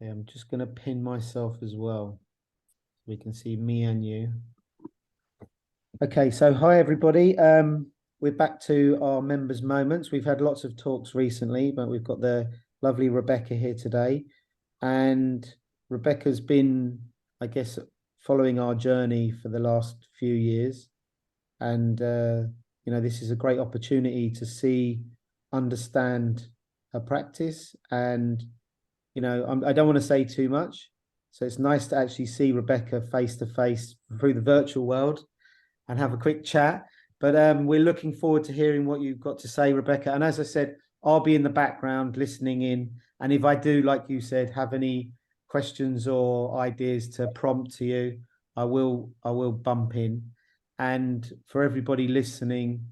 Okay, I'm just going to pin myself as well. We can see me and you. Okay, so hi everybody. We're back to our members' moments. We've had lots of talks recently, but we've got the lovely Rebecca here today. And Rebecca's been, I guess, following our journey for the last few years. And this is a great opportunity to see, understand her practice. And I don't want to say too much, so it's nice to actually see Rebecca face to face through the virtual world and have a quick chat. But we're looking forward to hearing what you've got to say, Rebecca. And as I said, I'll be in the background listening in. And if I do, like you said, have any questions or ideas to prompt to you, I will bump in. And for everybody listening,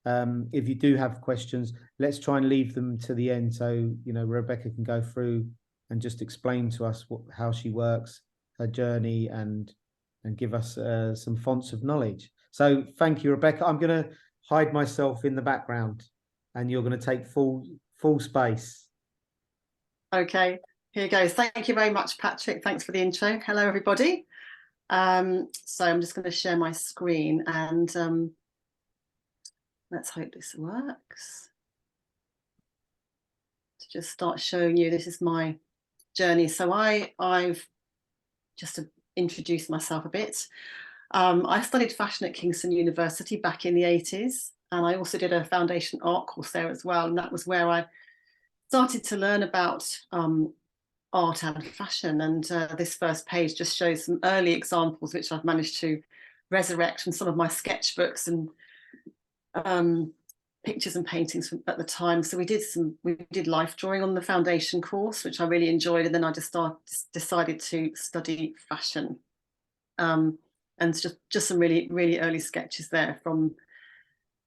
if you do have questions, let's try and leave them to the end so Rebecca can go through and just explain to us how she works, her journey, and give us some fonts of knowledge. So thank you, Rebecca. I'm going to hide myself in the background, and you're going to take full space. Okay, here goes. Thank you very much, Patrick. Thanks for the intro. Hello, everybody. So I'm just going to share my screen, and let's hope this works. To just start showing you, this is my journey. So I've just to introduce myself a bit. I studied fashion at Kingston University back in the 80s, and I also did a foundation art course there as well. And that was where I started to learn about art and fashion. And this first page just shows some early examples which I've managed to resurrect from some of my sketchbooks and pictures and paintings from, at the time. So we did life drawing on the foundation course, which I really enjoyed, and then I just decided to study fashion. And just some really, really early sketches there from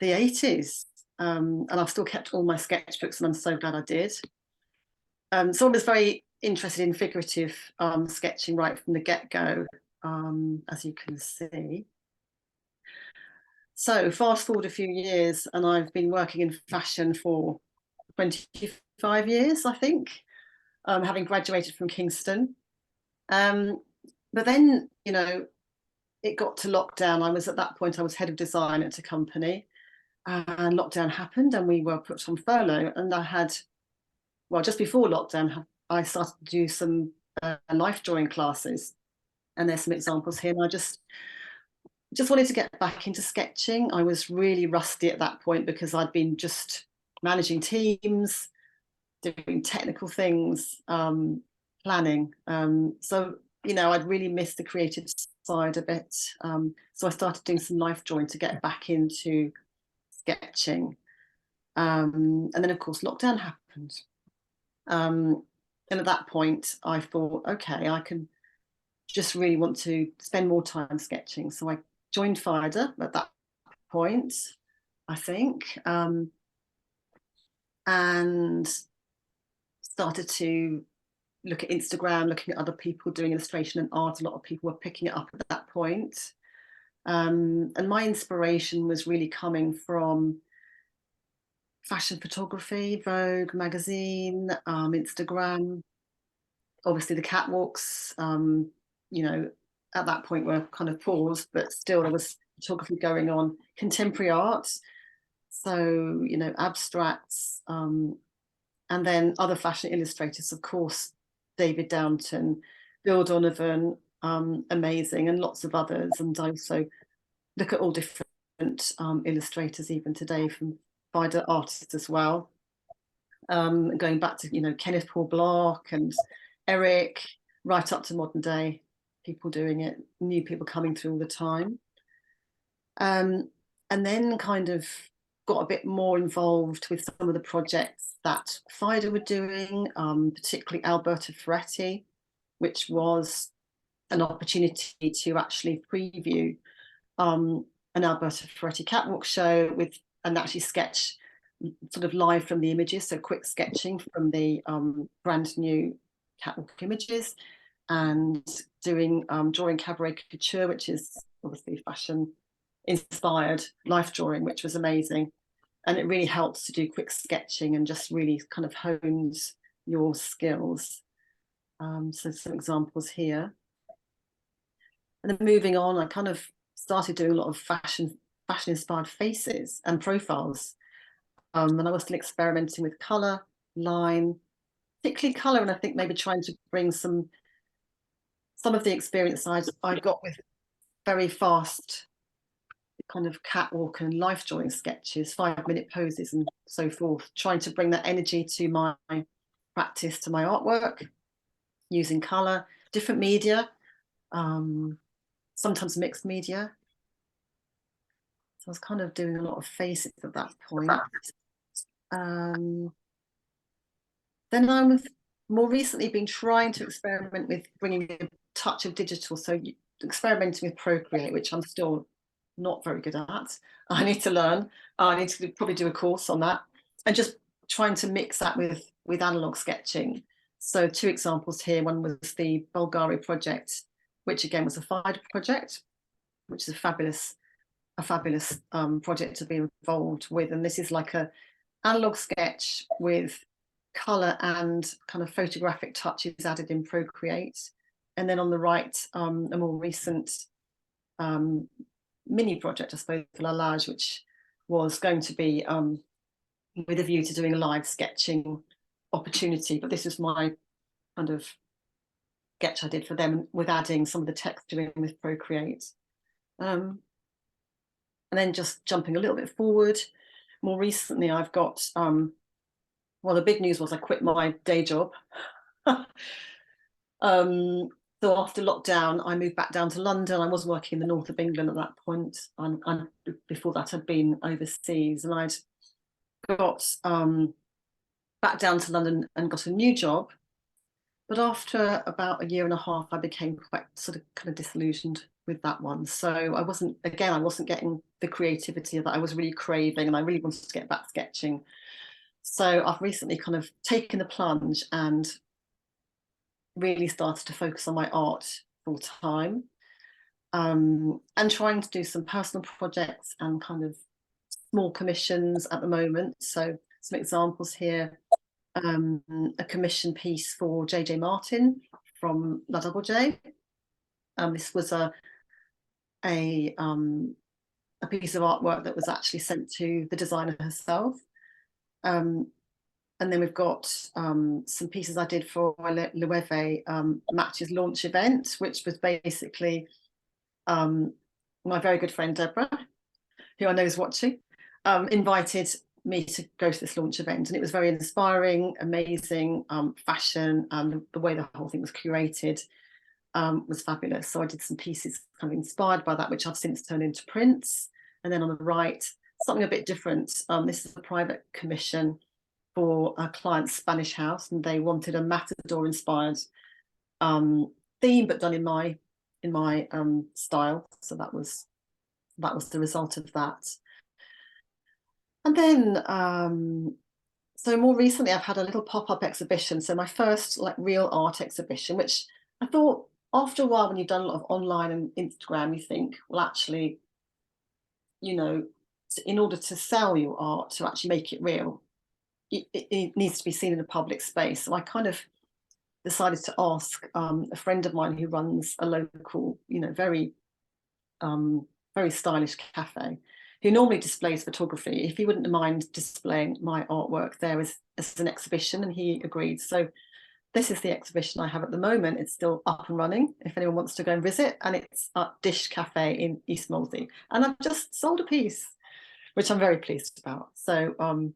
the 80s. And I've still kept all my sketchbooks, and I'm so glad I did. So I was very interested in figurative sketching right from the get-go, as you can see. So fast forward a few years, and I've been working in fashion for 25 years, I think, having graduated from Kingston. But then, it got to lockdown. At that point, I was head of design at a company, and lockdown happened, and we were put on furlough. And just before lockdown, I started to do some life drawing classes, and there's some examples here. And I just wanted to get back into sketching. I was really rusty at that point because I'd been just managing teams, doing technical things, planning. So I'd really missed the creative side a bit. So I started doing some life drawing to get back into sketching. And then, of course, lockdown happened. And at that point, I thought, okay, I can just really want to spend more time sketching. So I joined Fida at that point, I think, and started to look at Instagram, looking at other people doing illustration and art. A lot of people were picking it up at that point. And my inspiration was really coming from fashion photography, Vogue magazine, Instagram, obviously the catwalks, at that point were kind of paused, but still there was photography going on, contemporary art, so, abstracts, and then other fashion illustrators, of course, David Downton, Bill Donovan, amazing, and lots of others. And I also look at all different illustrators even today, from Fida artists as well, going back to Kenneth Paul Block and Eric, right up to modern day people doing it, new people coming through all the time. And then kind of got a bit more involved with some of the projects that Fida were doing, particularly Alberta Ferretti, which was an opportunity to actually preview an Alberta Ferretti catwalk show and actually sketch sort of live from the images, so quick sketching from the brand new catwalk images, and doing drawing cabaret couture, which is obviously fashion inspired life drawing, which was amazing. And it really helps to do quick sketching and just really kind of hones your skills. So some examples here. And then moving on, I kind of started doing a lot of fashion inspired faces and profiles. And I was still experimenting with color, line, particularly color, and I think maybe trying to bring some of the experience I got with very fast kind of catwalk and life drawing sketches, 5-minute poses and so forth, trying to bring that energy to my practice, to my artwork, using color, different media, sometimes mixed media. So I was kind of doing a lot of faces at that point. Then I've more recently been trying to experiment with bringing a touch of digital, so experimenting with Procreate, which I'm still not very good at. I need to learn. I need to probably do a course on that, and just trying to mix that with analog sketching. So 2 examples here. One was the Bulgari project, which again was a Fida project, which is a fabulous project to be involved with. And this is like a analog sketch with color and kind of photographic touches added in Procreate. And then on the right, a more recent mini project, I suppose, for Lalage, which was going to be with a view to doing a live sketching opportunity. But this was my kind of sketch I did for them with adding some of the texture in with Procreate. And then just jumping a little bit forward, more recently, I've got, well, the big news was I quit my day job. So after lockdown, I moved back down to London. I was working in the north of England at that point. And before that, I'd been overseas, and I'd got back down to London and got a new job. But after about 1.5 years, I became quite sort of kind of disillusioned with that one. So I wasn't getting the creativity that I was really craving, and I really wanted to get back sketching. So I've recently kind of taken the plunge and really started to focus on my art full time, and trying to do some personal projects and kind of small commissions at the moment. So some examples here, a commission piece for JJ Martin from La Double J. This was a piece of artwork that was actually sent to the designer herself. And then we've got some pieces I did for Loewe Match's launch event, which was basically my very good friend Deborah, who I know is watching, invited me to go to this launch event. And it was very inspiring, amazing fashion, and the way the whole thing was curated was fabulous. So I did some pieces kind of inspired by that, which I've since turned into prints. And then on the right, something a bit different. This is a private commission for a client's Spanish house, and they wanted a Matador inspired theme, but done in my style. So that was the result of that. And then so more recently, I've had a little pop-up exhibition. So my first like real art exhibition, which I thought after a while, when you've done a lot of online and Instagram, you think, well, actually, you know, in order to sell your art, to actually make it real, it needs to be seen in a public space. So I kind of decided to ask a friend of mine who runs a local, very stylish cafe, who normally displays photography, if he wouldn't mind displaying my artwork there as an exhibition, and he agreed. So this is the exhibition I have at the moment. It's still up and running if anyone wants to go and visit, and it's at Dish Cafe in East Molesey. And I've just sold a piece, which I'm very pleased about. So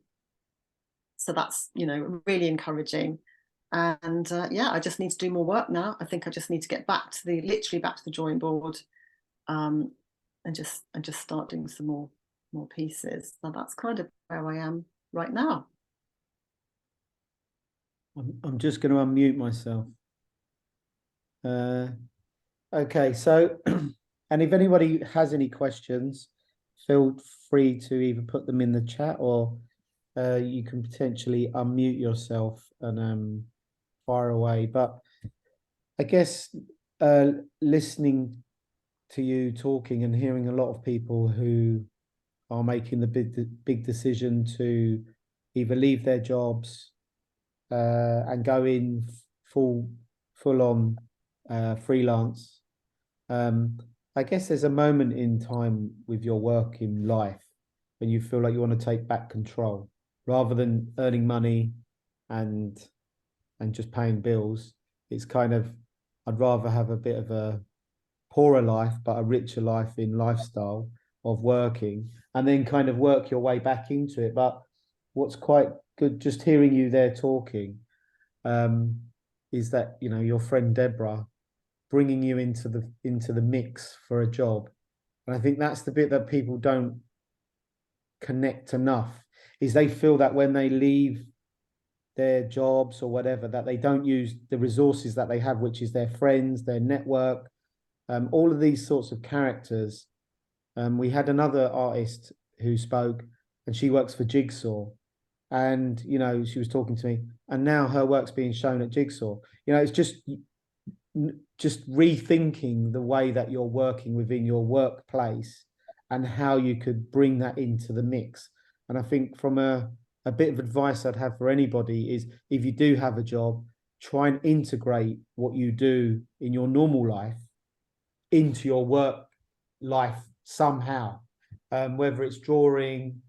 so that's really encouraging. And yeah, I just need to do more work now. I think I just need to get literally back to the drawing board, and just start doing some more pieces. So that's kind of where I am right now. I'm just going to unmute myself. Okay, so and if anybody has any questions, feel free to either put them in the chat, or you can potentially unmute yourself and fire away. But I guess listening to you talking and hearing a lot of people who are making the big decision to either leave their jobs and go in full full on freelance. I guess there's a moment in time with your work in life when you feel like you want to take back control rather than earning money and just paying bills. It's kind of, I'd rather have a bit of a poorer life, but a richer life in lifestyle of working, and then kind of work your way back into it. But what's quite good, just hearing you there talking, is that, you know, your friend Deborah bringing you into the mix for a job. And I think that's the bit that people don't connect enough, is they feel that when they leave their jobs or whatever, that they don't use the resources that they have, which is their friends, their network, all of these sorts of characters. We had another artist who spoke, and she works for Jigsaw, and you know, she was talking to me, and now her work's being shown at Jigsaw. You know, it's just rethinking the way that you're working within your workplace and how you could bring that into the mix. And I think from a bit of advice I'd have for anybody is, if you do have a job, try and integrate what you do in your normal life into your work life somehow, whether it's drawing,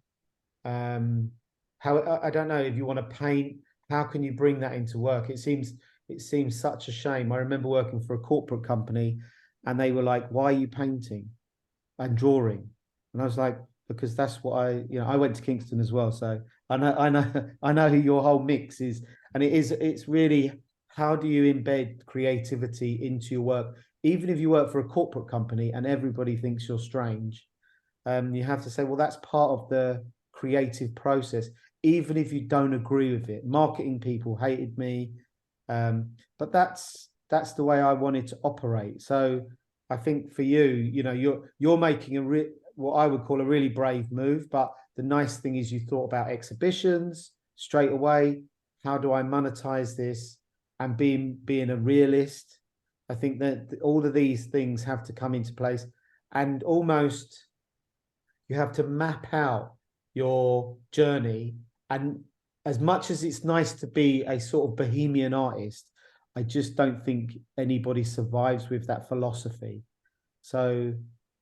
how, I don't know, if you want to paint, how can you bring that into work? It seems such a shame. I remember working for a corporate company, and they were like, "Why are you painting and drawing?" And I was like, "Because that's what I went to Kingston as well, so I know who your whole mix is." And it's really, how do you embed creativity into your work, even if you work for a corporate company and everybody thinks you're strange. You have to say, well, that's part of the creative process, even if you don't agree with it. Marketing people hated me, but that's the way I wanted to operate. So I think for you, you know, you're making what I would call a really brave move. But the nice thing is, you thought about exhibitions straight away. How do I monetize this? And being a realist. I think that all of these things have to come into place, and almost you have to map out your journey. And as much as it's nice to be a sort of bohemian artist, I just don't think anybody survives with that philosophy. So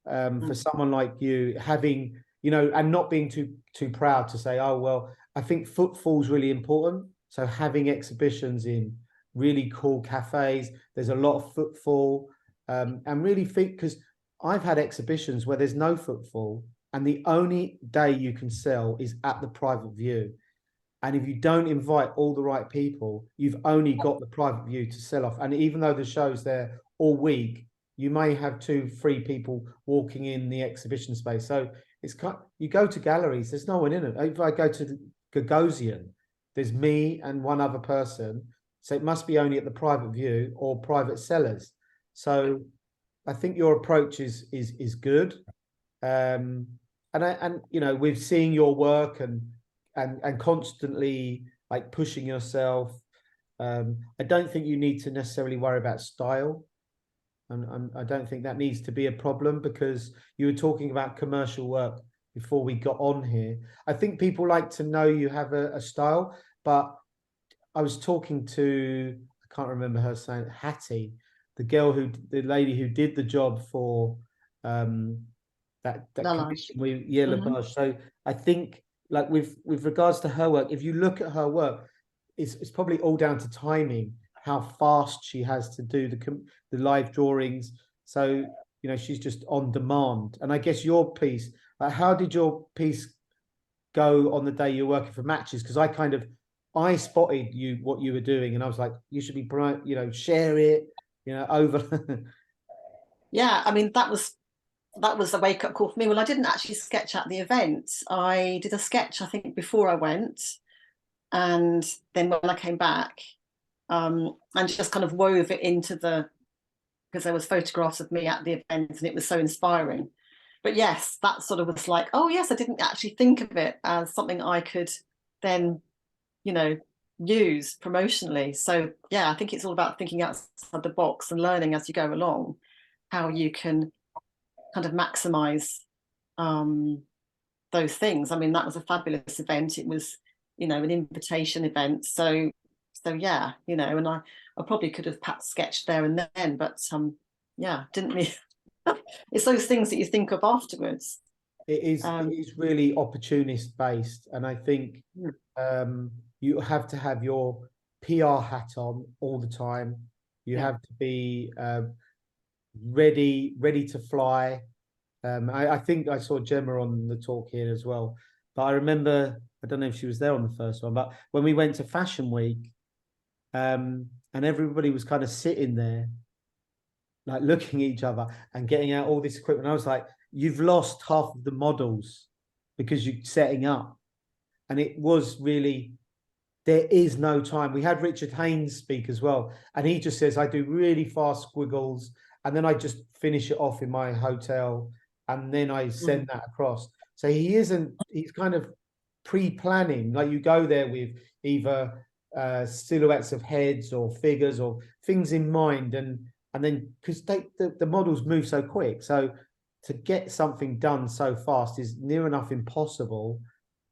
for someone like you, having, you know, and not being too proud to say, oh, well, I think footfall's really important. So having exhibitions in really cool cafes, there's a lot of footfall, and really think, because I've had exhibitions where there's no footfall, and the only day you can sell is at the private view. And if you don't invite all the right people, you've only got the private view to sell off. And even though the show's there all week, you may have 2-3 people walking in the exhibition space. So it's you go to galleries, there's no one in it. If I go to the Gagosian, there's me and one other person. So it must be only at the private view or private sellers. So I think your approach is good. And you know, we've seen your work and constantly like pushing yourself. I don't think you need to necessarily worry about style. And I don't think that needs to be a problem, because you were talking about commercial work before we got on here. I think people like to know you have a style, but I was talking to, I can't remember her saying, Hattie, the lady who did the job for that commission with Lepage. So I think, like with regards to her work, if you look at her work, it's probably all down to timing, how fast she has to do the live drawings. So, you know, she's just on demand. And I guess your piece, how did your piece go on the day you're working for Matches? Because I spotted what you were doing, and I was like, you should be bright, you know, share it, you know, over. Yeah, I mean, that was a wake-up call for me. Well, I didn't actually sketch at the event. I did a sketch, I think, before I went, and then when I came back, and just kind of wove it into because there was photographs of me at the event, and it was so inspiring. But yes, that sort of was like, oh yes, I didn't actually think of it as something I could then, you know, use promotionally. So yeah, I think it's all about thinking outside the box and learning as you go along how you can kind of maximize those things. I mean, that was a fabulous event. It was, you know, an invitation event. So yeah, you know, and I probably could have perhaps sketched there and then, but yeah, didn't really. It's those things that you think of afterwards. It is really opportunist based, and I think you have to have your PR hat on all the time. You have to be ready to fly. I think I saw Gemma on the talk here as well, but I remember, I don't know if she was there on the first one, but when we went to Fashion Week, and everybody was kind of sitting there, like looking at each other and getting out all this equipment. I was like, you've lost half of the models because you're setting up. And it was really, there is no time. We had Richard Haynes speak as well, and he just says, I do really fast squiggles, and then I just finish it off in my hotel, and then I send that across. So he's kind of pre-planning, like you go there with either silhouettes of heads or figures or things in mind, and then because the models move so quick, so to get something done so fast is near enough impossible.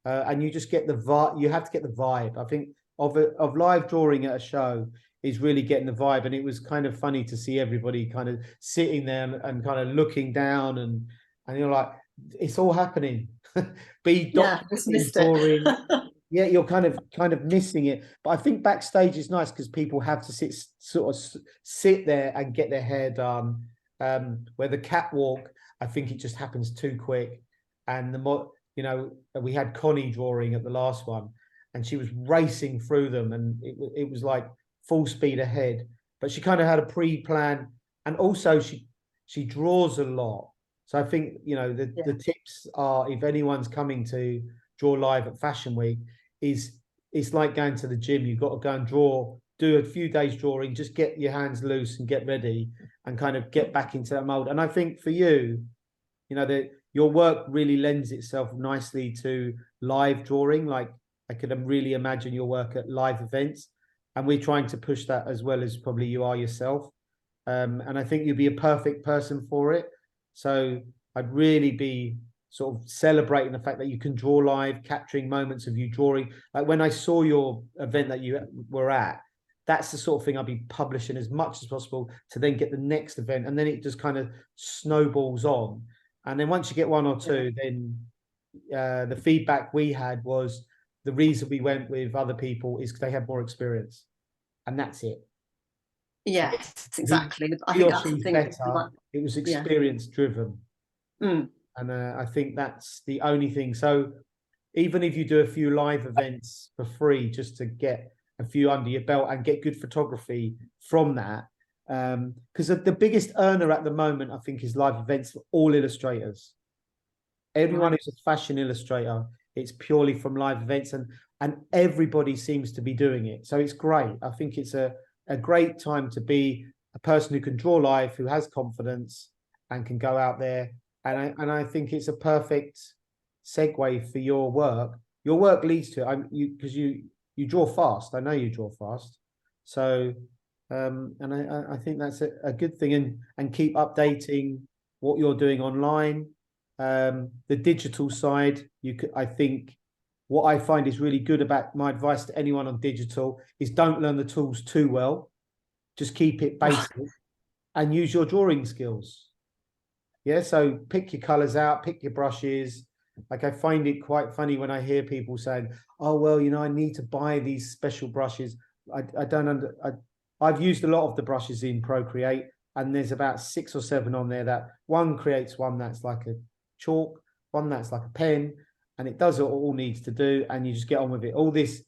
And you just get the vibe. You have to get the vibe. I think of live drawing at a show is really getting the vibe. And it was kind of funny to see everybody kind of sitting there and kind of looking down, and you're like, it's all happening. Just missed drawing. it. Yeah, you're kind of missing it. But I think backstage is nice because people have to sit there and get their hair done. Where the catwalk, I think it just happens too quick, and we had Connie drawing at the last one, and she was racing through them, and it was like full speed ahead. But she kind of had a pre-plan, and also she draws a lot. So I think the tips are, if anyone's coming to draw live at Fashion Week, it's like going to the gym. You've got to go and do a few days drawing, just get your hands loose and get ready, and kind of get back into that mold. And I think for you, that your work really lends itself nicely to live drawing. Like I could really imagine your work at live events, and we're trying to push that as well as probably you are yourself. And I think you'd be a perfect person for it. So I'd really be sort of celebrating the fact that you can draw live, capturing moments of you drawing. Like when I saw your event that you were at, that's the sort of thing I'd be publishing as much as possible to then get the next event. And then it just kind of snowballs on. And then once you get one or two, then the feedback we had was the reason we went with other people is because they had more experience. And that's it. Yes, exactly. I He think or that's the she's thing. better. It was experience driven. And I think that's the only thing. So even if you do a few live events for free, just to get a few under your belt and get good photography from that, because the biggest earner at the moment, I think, is live events for all illustrators. Everyone who's a fashion illustrator, it's purely from live events, and everybody seems to be doing it. So it's great. I think it's a great time to be a person who can draw live, who has confidence and can go out there. And I think it's a perfect segue for your work. Your work leads to it, because you draw fast. I know you draw fast. So and I think that's a good thing, and keep updating what you're doing online. The digital side, I think what I find is really good about my advice to anyone on digital is don't learn the tools too well. Just keep it basic and use your drawing skills. Yeah, so pick your colors out, pick your brushes. Like I find it quite funny when I hear people saying, "Oh, well, I need to buy these special brushes." I've used a lot of the brushes in Procreate, and there's about 6 or 7 on there that one creates one that's like a chalk, one that's like a pen, and it does what it all needs to do, and you just get on with it. All this,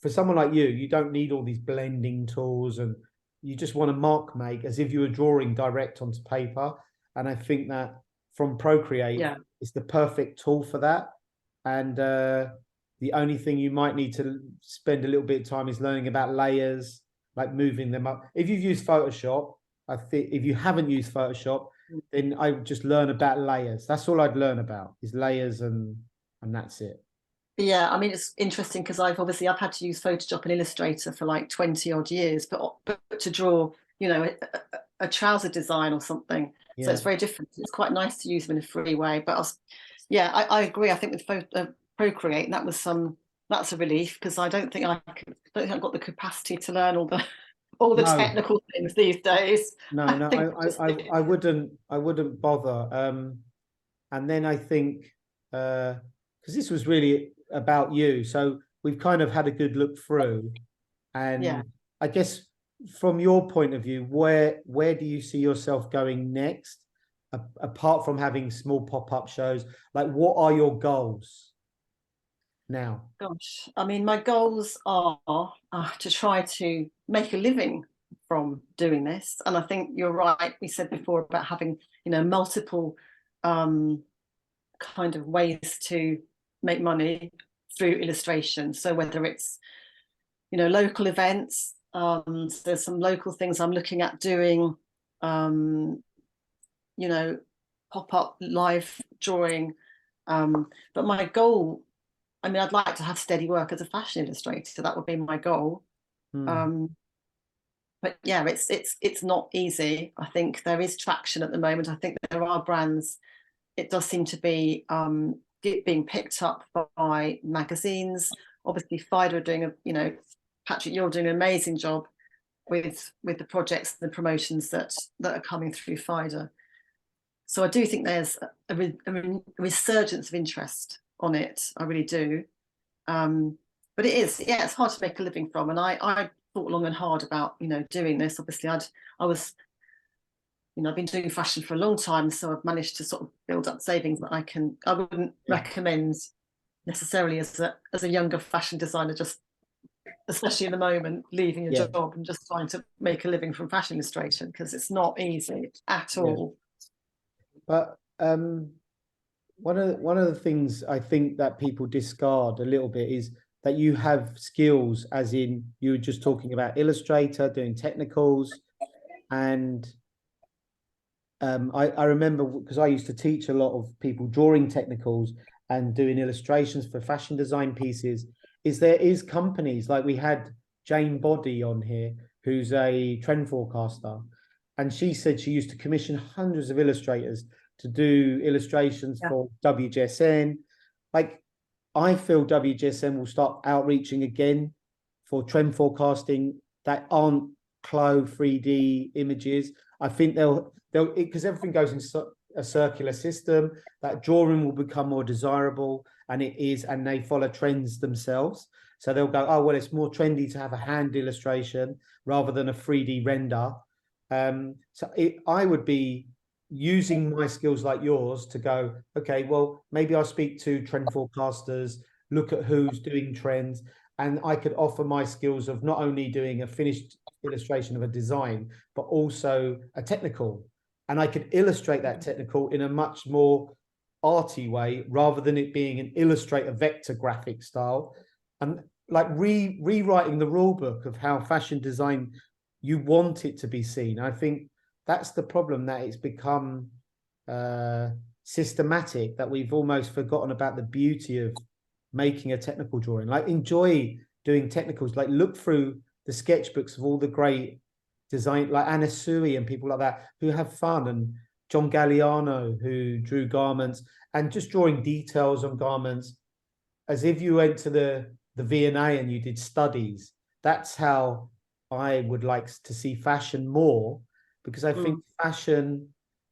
for someone like you don't need all these blending tools, and you just want to mark make as if you were drawing direct onto paper. And I think that from Procreate, it's the perfect tool for that. And the only thing you might need to spend a little bit of time is learning about layers, like moving them up. If you've used Photoshop, I think if you haven't used Photoshop, then I would just learn about layers. That's all I'd learn about is layers, and that's it. Yeah, I mean, it's interesting because I've had to use Photoshop and Illustrator for like 20 odd years, but to draw, a trouser design or something. So it's very different. It's quite nice to use them in a free way. But I agree. I think with Procreate, that's a relief, because I don't think I've got the capacity to learn all the all the No, technical things these days. no, I no, think we just stick it. I wouldn't bother. And then I think because this was really about you, so we've kind of had a good look through, Yeah. and I guess from your point of view, where do you see yourself going next, apart from having small pop-up shows? Like, what are your goals now? Gosh, I mean, my goals are to try to make a living from doing this. And I think you're right. We said before about having, multiple kind of ways to make money through illustration. So whether it's, local events, so there's some local things I'm looking at doing, you know, pop-up live drawing. But my goal, I mean, I'd like to have steady work as a fashion illustrator. So that would be my goal. Hmm. But yeah, it's not easy. I think there is traction at the moment. I think there are brands. It does seem to be being picked up by magazines. Obviously, Fida are doing Patrick, you're doing an amazing job with the projects and the promotions that are coming through Fida. So I do think there's a resurgence of interest on it. I really do. But it's hard to make a living from. And I thought long and hard about, doing this. Obviously, I was, I've been doing fashion for a long time, so I've managed to sort of build up savings that I wouldn't recommend necessarily as a younger fashion designer, just especially in the moment, leaving a Yeah, job and just trying to make a living from fashion illustration, because it's not easy at yeah. all. But one of the things I think that people discard a little bit is that you have skills, as in you were just talking about Illustrator, doing technicals, and I remember because I used to teach a lot of people drawing technicals and doing illustrations for fashion design pieces. There is companies like we had Jane Body on here, who's a trend forecaster, and she said she used to commission hundreds of illustrators to do illustrations Yeah. for WGSN. Like, I feel WGSN will start outreaching again for trend forecasting that aren't Clo 3D images. I think they'll because everything goes in a circular system, that drawing will become more desirable, and it is, and they follow trends themselves. So they'll go, oh well, it's more trendy to have a hand illustration rather than a 3D render. I would be using my skills like yours to go, okay, well, maybe I'll speak to trend forecasters, look at who's doing trends, and I could offer my skills of not only doing a finished illustration of a design, but also a technical. And I could illustrate that technical in a much more arty way rather than it being an Illustrator vector graphic style. And like rewriting the rule book of how fashion design you want it to be seen. I think that's the problem, that it's become systematic, that we've almost forgotten about the beauty of making a technical drawing. Like, enjoy doing technicals, like look through the sketchbooks of all the great design, like Anna Sui and people like that, who have fun, and John Galliano, who drew garments and just drawing details on garments as if you went to the V&A and you did studies. That's how I would like to see fashion more, because I think fashion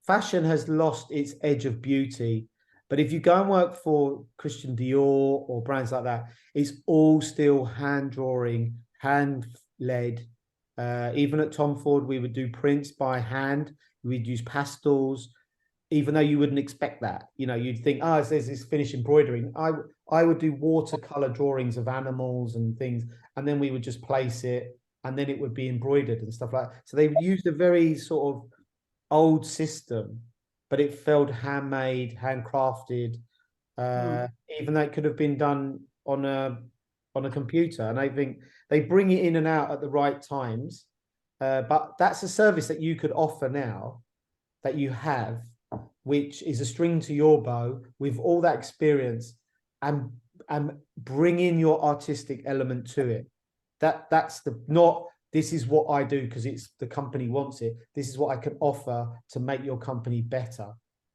has lost its edge of beauty. But if you go and work for Christian Dior or brands like that, it's all still hand drawing, hand led. Even at Tom Ford, we would do prints by hand. We'd use pastels, even though you wouldn't expect that. You'd think, oh, there's this finished embroidering. I would do watercolor drawings of animals and things, and then we would just place it, and then it would be embroidered and stuff like that. So they used a very sort of old system, but it felt handmade, handcrafted, even though it could have been done on a computer. And I think they bring it in and out at the right times. But that's a service that you could offer now, that you have, which is a string to your bow with all that experience, and bring in your artistic element to it. That's the not this is what I do because it's the company wants it. This is what I can offer to make your company better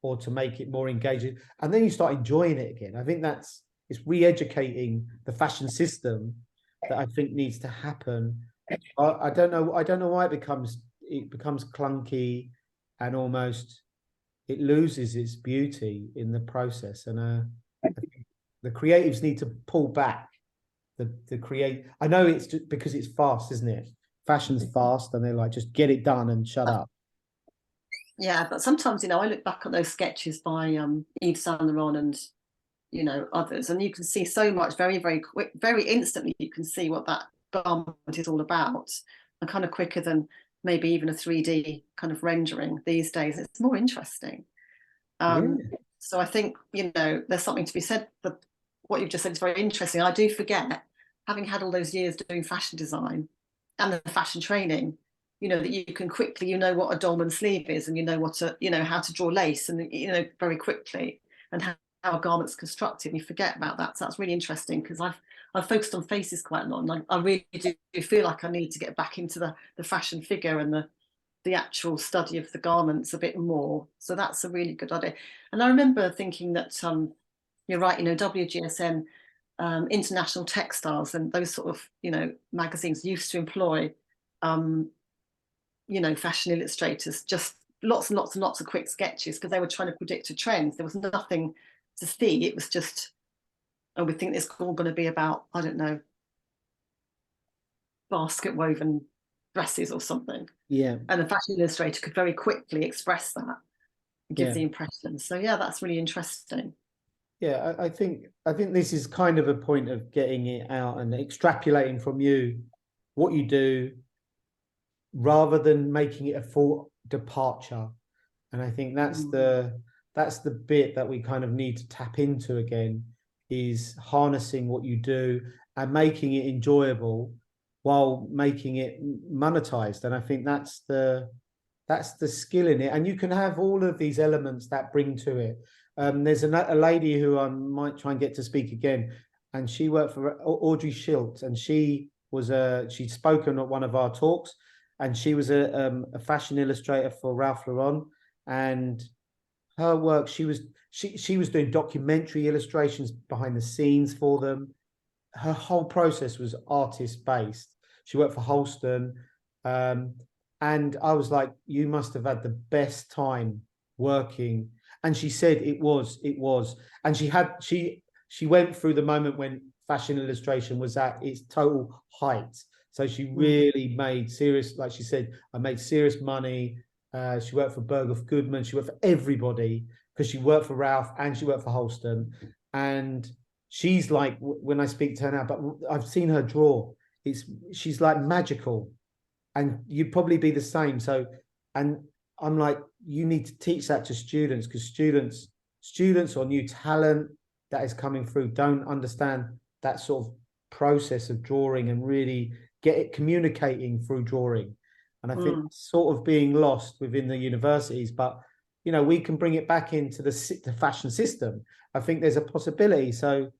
or to make it more engaging. And then you start enjoying it again. I think it's re-educating the fashion system that I think needs to happen. I don't know. I don't know why it becomes clunky, and almost it loses its beauty in the process. And I think the creatives need to pull back. The create. I know it's just because it's fast, isn't it? Fashion's fast, and they're like, just get it done and shut up. Yeah, but sometimes, I look back at those sketches by Yves Saint Laurent and others, and you can see so much very, very quick, very instantly. You can see what that garment is all about, and kind of quicker than maybe even a 3D kind of rendering these days. It's more interesting. Yeah. So I think there's something to be said for what you've just said. Is very interesting. I do forget, having had all those years doing fashion design and the fashion training, that you can quickly, what a dolman sleeve is, and how to draw lace, and very quickly, and how a garment's constructed. And you forget about that. So that's really interesting, because I've focused on faces quite a lot, and I really do feel like I need to get back into the fashion figure and the actual study of the garments a bit more. So that's a really good idea. And I remember thinking that you're right, WGSN, International Textiles, and those sort of magazines used to employ fashion illustrators, just lots and lots and lots of quick sketches, because they were trying to predict a trend. There was nothing to see. It was just, and we think it's all going to be about, I don't know, basket woven dresses or something. Yeah. And a fashion illustrator could very quickly express that and give Yeah. the impression. So yeah, that's really interesting. Yeah, I think this is kind of a point of getting it out and extrapolating from you what you do, rather than making it a full departure. And I think that's the bit that we kind of need to tap into again, is harnessing what you do and making it enjoyable while making it monetized. And I think that's the skill in it. And you can have all of these elements that bring to it. There's a lady who I might try and get to speak again, and she worked for Audrey Schilt, and she'd spoken at one of our talks, and she was a fashion illustrator for Ralph Lauren. And her work, she was doing documentary illustrations behind the scenes for them. Her whole process was artist based. She worked for Holston, and I was like, you must have had the best time working. And she said it was. And she went through the moment when fashion illustration was at its total height. So she really made serious, like she said, I made serious money. She worked for Berghoff Goodman. She worked for everybody, because she worked for Ralph and she worked for Holston. And she's like, when I speak to her now, but I've seen her draw. She's like magical, and you'd probably be the same. So, and I'm like, you need to teach that to students, because students or new talent that is coming through don't understand that sort of process of drawing and really get it communicating through drawing. And I think sort of being lost within the universities, but we can bring it back into the fashion system. I think there's a possibility. So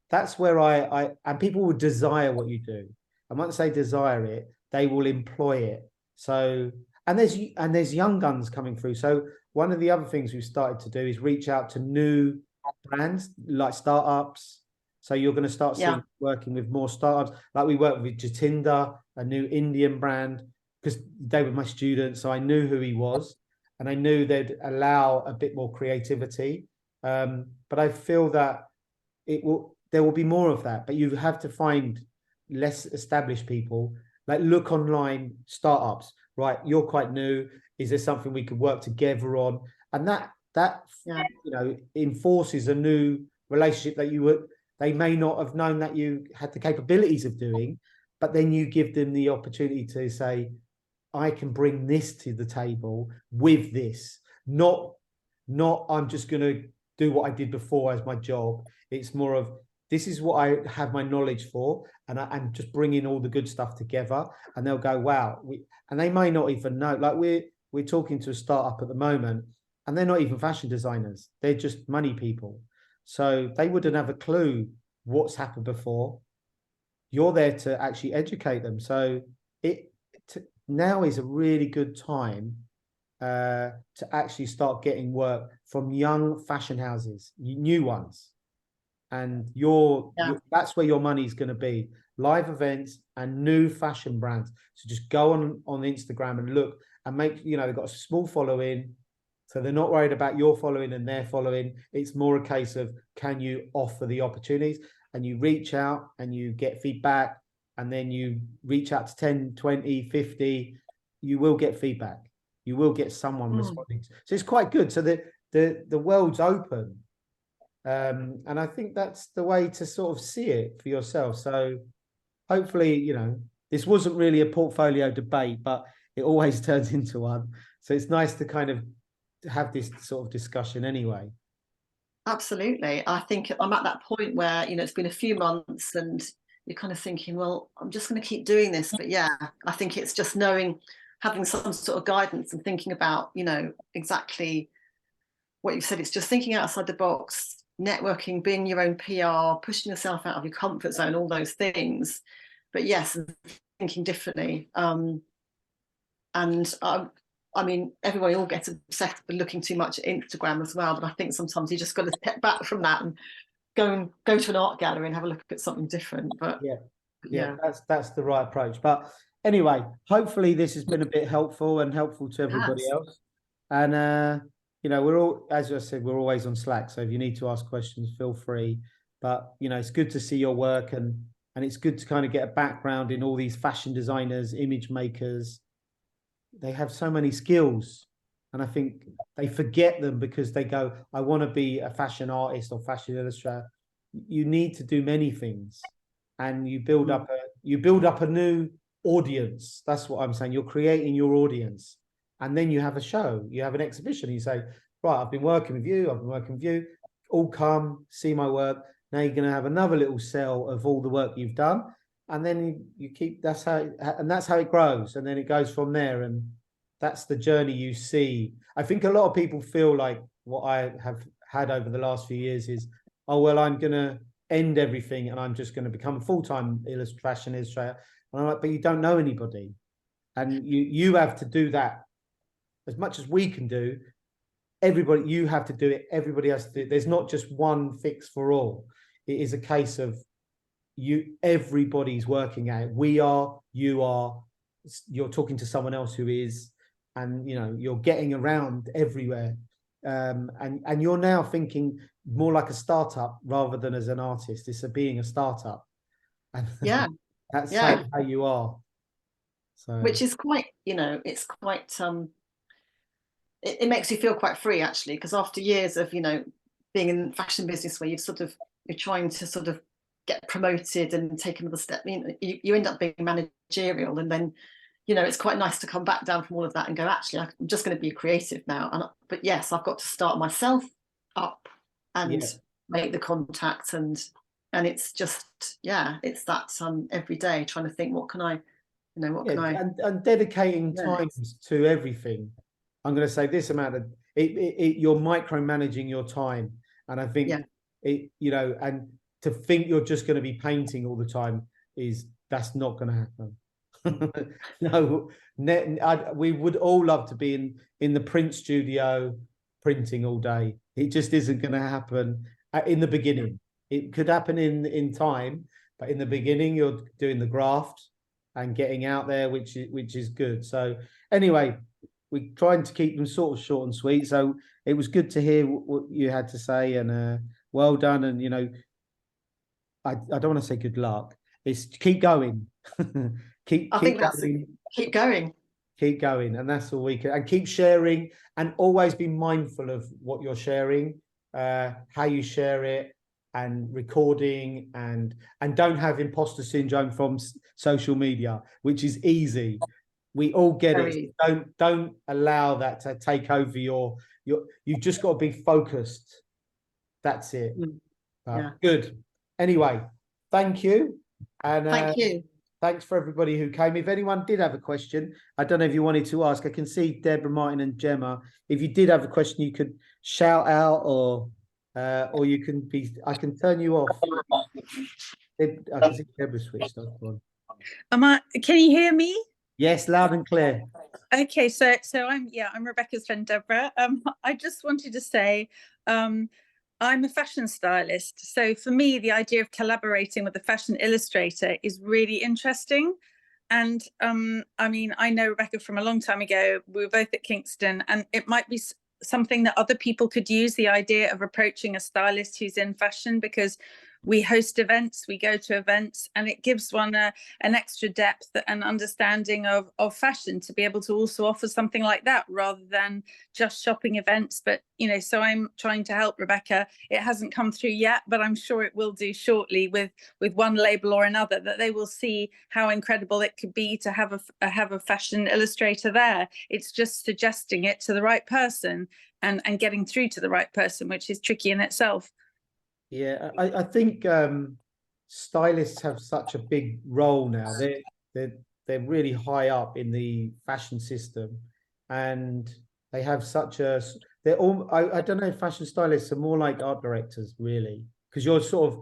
that's where I and people will desire what you do. And once they desire it, they will employ it. So and there's young guns coming through. So one of the other things we've started to do is reach out to new brands, like startups. So you're going to start seeing working with more startups. Like we worked with Jatinder, a new Indian brand, because they were my students. So I knew who he was, and I knew they'd allow a bit more creativity. But I feel that there will be more of that, but you have to find less established people, like look online, startups, right? You're quite new. Is there something we could work together on? And that enforces a new relationship that they may not have known that you had the capabilities of doing, but then you give them the opportunity to say, I can bring this to the table with this, not I'm just going to do what I did before as my job. It's more of, this is what I have my knowledge for, and I'm just bringing all the good stuff together. And they'll go, wow. And they may not even know. Like we're talking to a startup at the moment, and they're not even fashion designers. They're just money people. So they wouldn't have a clue what's happened before. You're there to actually educate them. So now is a really good time to actually start getting work from young fashion houses, new ones. and Yeah. that's where your money's going to be. Live events and new fashion brands. So just go on Instagram and look and make, they've got a small following. So they're not worried about your following and their following. It's more a case of, can you offer the opportunities? And you reach out and you get feedback, and then you reach out to 10, 20, 50, you will get feedback. You will get someone responding. So it's quite good. So the world's open. And I think that's the way to sort of see it for yourself. So hopefully, this wasn't really a portfolio debate, but it always turns into one. So it's nice to kind of have this sort of discussion anyway. Absolutely. I think I'm at that point where, it's been a few months and you're kind of thinking, well, I'm just going to keep doing this. But yeah, I think it's just having some sort of guidance and thinking about, exactly what you've said. It's just thinking outside the box, networking, being your own PR, pushing yourself out of your comfort zone, all those things. But yes, thinking differently. I mean, everybody all gets obsessed with looking too much at Instagram as well. But I think sometimes you just got to step back from that and go to an art gallery and have a look at something different. But yeah, that's the right approach. But anyway, hopefully this has been a bit helpful to everybody else. And we're all, as I said, we're always on Slack. So if you need to ask questions, feel free. But it's good to see your work, and it's good to kind of get a background in all these fashion designers, image makers. They have so many skills, and I think they forget them because they go, I want to be a fashion artist or fashion illustrator. You need to do many things, and you build up a new audience. That's what I'm saying. You're creating your audience, and then you have a show, you have an exhibition. You say, right, I've been working with you. All come see my work. Now you're going to have another little cell of all the work you've done. And then you keep, that's how it grows. And then it goes from there. And that's the journey you see. I think a lot of people feel like what I have had over the last few years is, oh, well, I'm going to end everything and I'm just going to become a full-time fashion illustrator. And I'm like, but you don't know anybody. And you have to do that as much as we can do. Everybody, you have to do it. Everybody has to do it. There's not just one fix for all. It is a case of everybody's working at it. We are, you are, you're talking to someone else who is, and you're getting around everywhere. And you're now thinking more like a startup rather than as an artist. It's being a startup. And that's how you are. So which is quite, it's quite it makes you feel quite free, actually, because after years of being in fashion business where you're trying to sort of get promoted and take another step, you end up being managerial, and then it's quite nice to come back down from all of that and go, actually, I'm just going to be creative now. But yes, I've got to start myself up and make the contact, and it's just it's that every day trying to think, what can I and dedicating times to everything. I'm going to say this amount of you're micromanaging your time, and I think and to think you're just going to be painting all the time that's not going to happen. No, we would all love to be in the print studio printing all day. It just isn't going to happen in the beginning. It could happen in time, but in the beginning you're doing the graft and getting out there, which is good. So anyway, we're trying to keep them sort of short and sweet. So it was good to hear what you had to say, and well done. And I don't want to say good luck. It's keep going. keep going. Keep going, and that's all we can. And keep sharing, and always be mindful of what you're sharing, how you share it, and recording, and don't have imposter syndrome from social media, which is easy. We all get it. Don't allow that to take over your. You've just got to be focused. That's it. Good. Anyway, thank you. And thank you. Thanks for everybody who came. If anyone did have a question, I don't know if you wanted to ask. I can see Deborah, Martin, and Gemma. If you did have a question, you could shout out, or you can be. I can turn you off. I can see Deborah switched off. Can you hear me? Yes, loud and clear. Okay, so I'm Rebecca's friend Deborah. I just wanted to say, I'm a fashion stylist. So for me, the idea of collaborating with a fashion illustrator is really interesting. And I mean, I know Rebecca from a long time ago. We were both at Kingston, and it might be something that other people could use, the idea of approaching a stylist who's in fashion, because we host events, we go to events, and it gives one an extra depth and understanding of fashion to be able to also offer something like that rather than just shopping events. But, you know, so I'm trying to help Rebecca. It hasn't come through yet, but I'm sure it will do shortly with one label or another, that they will see how incredible it could be to have a fashion illustrator there. It's just suggesting it to the right person and getting through to the right person, which is tricky in itself. Yeah, I think stylists have such a big role now. They're really high up in the fashion system, and they have such a. They're all. I don't know if fashion stylists are more like art directors, really, because you're sort of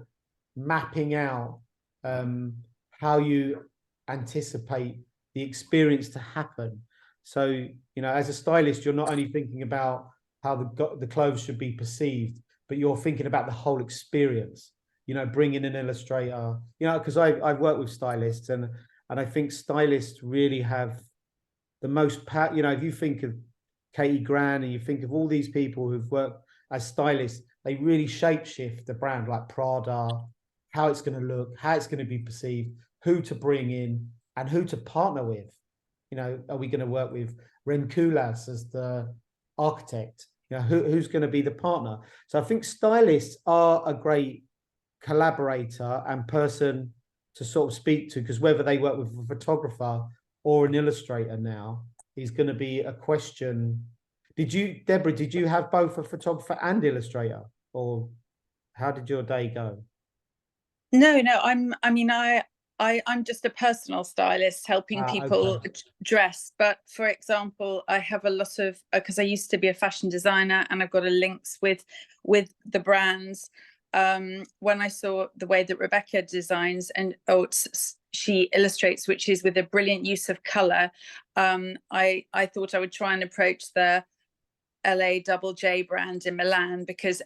mapping out how you anticipate the experience to happen. So, you know, as a stylist, you're not only thinking about how the clothes should be perceived, but you're thinking about the whole experience, you know, bringing an illustrator, you know, because I've worked with stylists, and I think stylists really have the most power. You know, if you think of Katie Gran and you think of all these people who've worked as stylists, they really shapeshift the brand, like Prada, how it's going to look, how it's going to be perceived, who to bring in and who to partner with. You know, are we going to work with Ren Kulas as the architect? You know, who's going to be the partner? So I think stylists are a great collaborator and person to sort of speak to, because whether they work with a photographer or an illustrator now is going to be a question. Deborah, did you have both a photographer and illustrator, or how did your day go? No, I'm just a personal stylist helping people Okay. dress. But for example, I have a lot of, because I used to be a fashion designer, and I've got a links with the brands. When I saw the way that Rebecca designs and she illustrates, which is with a brilliant use of color, I thought I would try and approach the LA Double J brand in Milan, because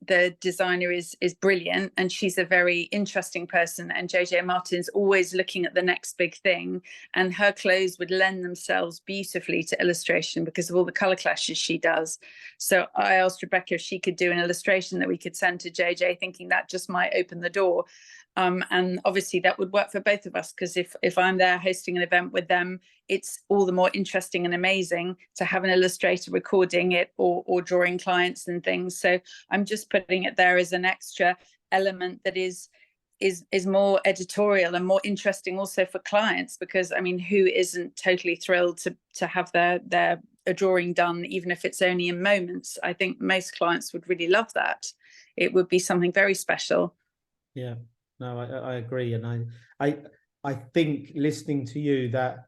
the designer is brilliant, and she's a very interesting person, and JJ Martin's always looking at the next big thing, and her clothes would lend themselves beautifully to illustration because of all the color clashes she does. So I asked Rebecca if she could do an illustration that we could send to JJ, thinking that just might open the door. And obviously that would work for both of us, because if I'm there hosting an event with them, it's all the more interesting and amazing to have an illustrator recording it or drawing clients and things. So I'm just putting it there as an extra element that is more editorial and more interesting also for clients, because I mean, who isn't totally thrilled to have their drawing done, even if it's only in moments? I think most clients would really love that. It would be something very special. Yeah, no, I agree, and I think listening to you that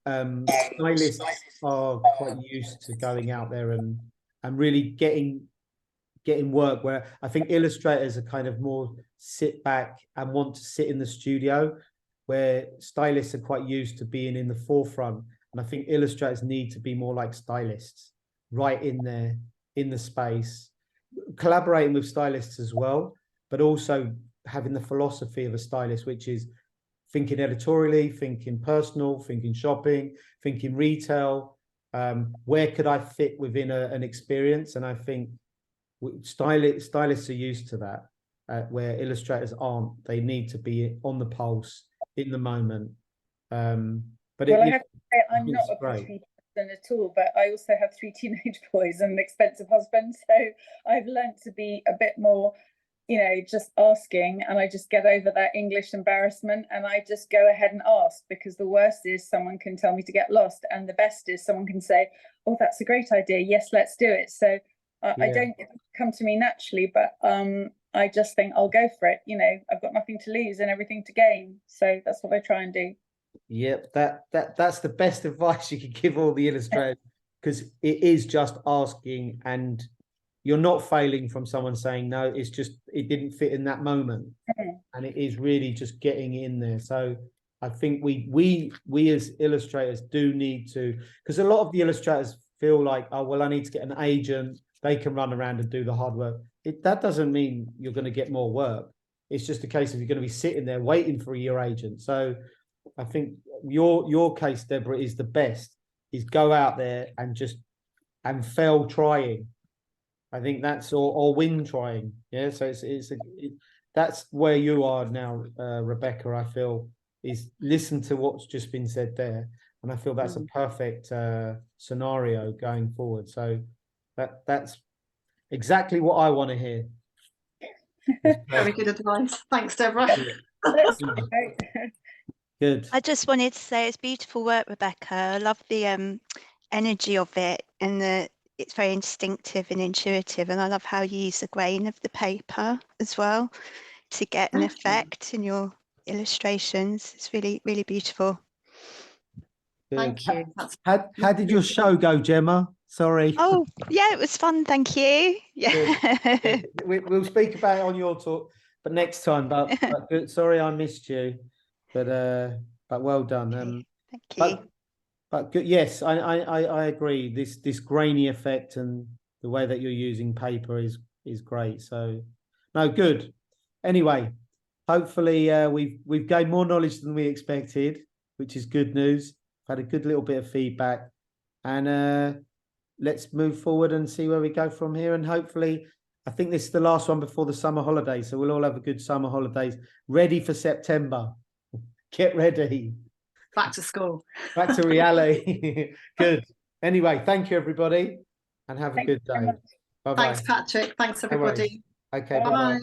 stylists are quite used to going out there and really getting work, where I think illustrators are kind of more sit back and want to sit in the studio, where stylists are quite used to being in the forefront. And I think illustrators need to be more like stylists, right in there, in the space, collaborating with stylists as well, but also having the philosophy of a stylist, which is thinking editorially, thinking personal, thinking shopping, thinking retail. Where could I fit within an experience? And I think stylists are used to that, where illustrators aren't. They need to be on the pulse, in the moment. But well, I have to say, I'm not a pretty person at all, but I also have 3 teenage boys and an expensive husband, so I've learned to be a bit more, you know, just asking, and I just get over that English embarrassment and I just go ahead and ask, because the worst is someone can tell me to get lost, and the best is someone can say, oh, that's a great idea, yes, let's do it. So I don't come to me naturally, but I just think I'll go for it. You know, I've got nothing to lose and everything to gain, so that's what I try and do. Yep, that's the best advice you could give all the illustrators, because it is just asking, and you're not failing from someone saying no. It's just it didn't fit in that moment, and it is really just getting in there. So I think we as illustrators do need to, because a lot of the illustrators feel like, oh, well, I need to get an agent. They can run around and do the hard work. That doesn't mean you're going to get more work. It's just a case of you're going to be sitting there waiting for your agent. So I think your case, Deborah, is the best, is go out there and and fail trying. I think that's, or win trying. Yeah. So that's where you are now, Rebecca, I feel, is listen to what's just been said there. And I feel that's a perfect scenario going forward. So that's exactly what I want to hear. Very good advice. Thanks, Deborah. Good. I just wanted to say it's beautiful work, Rebecca. I love the energy of it, and it's very instinctive and intuitive. And I love how you use the grain of the paper as well to get an effect in your illustrations. It's really, really beautiful. Good. Thank you. How did your show go, Gemma? Sorry. Oh, yeah, it was fun. Thank you. Yeah. Good. We'll speak about it on your talk, but next time. But good. Sorry, I missed you. But well done. Okay, thank you. But good. Yes, I agree. This grainy effect and the way that you're using paper is great. So no, good. Anyway, hopefully we've gained more knowledge than we expected, which is good news. Had a good little bit of feedback, and let's move forward and see where we go from here. And hopefully, I think this is the last one before the summer holidays, so we'll all have a good summer holidays, ready for September. Get ready. Back to school. Back to reality. Good. Anyway, thank you, everybody, and have a good day. Bye-bye. Thanks, Patrick. Thanks, everybody. Okay, bye-bye.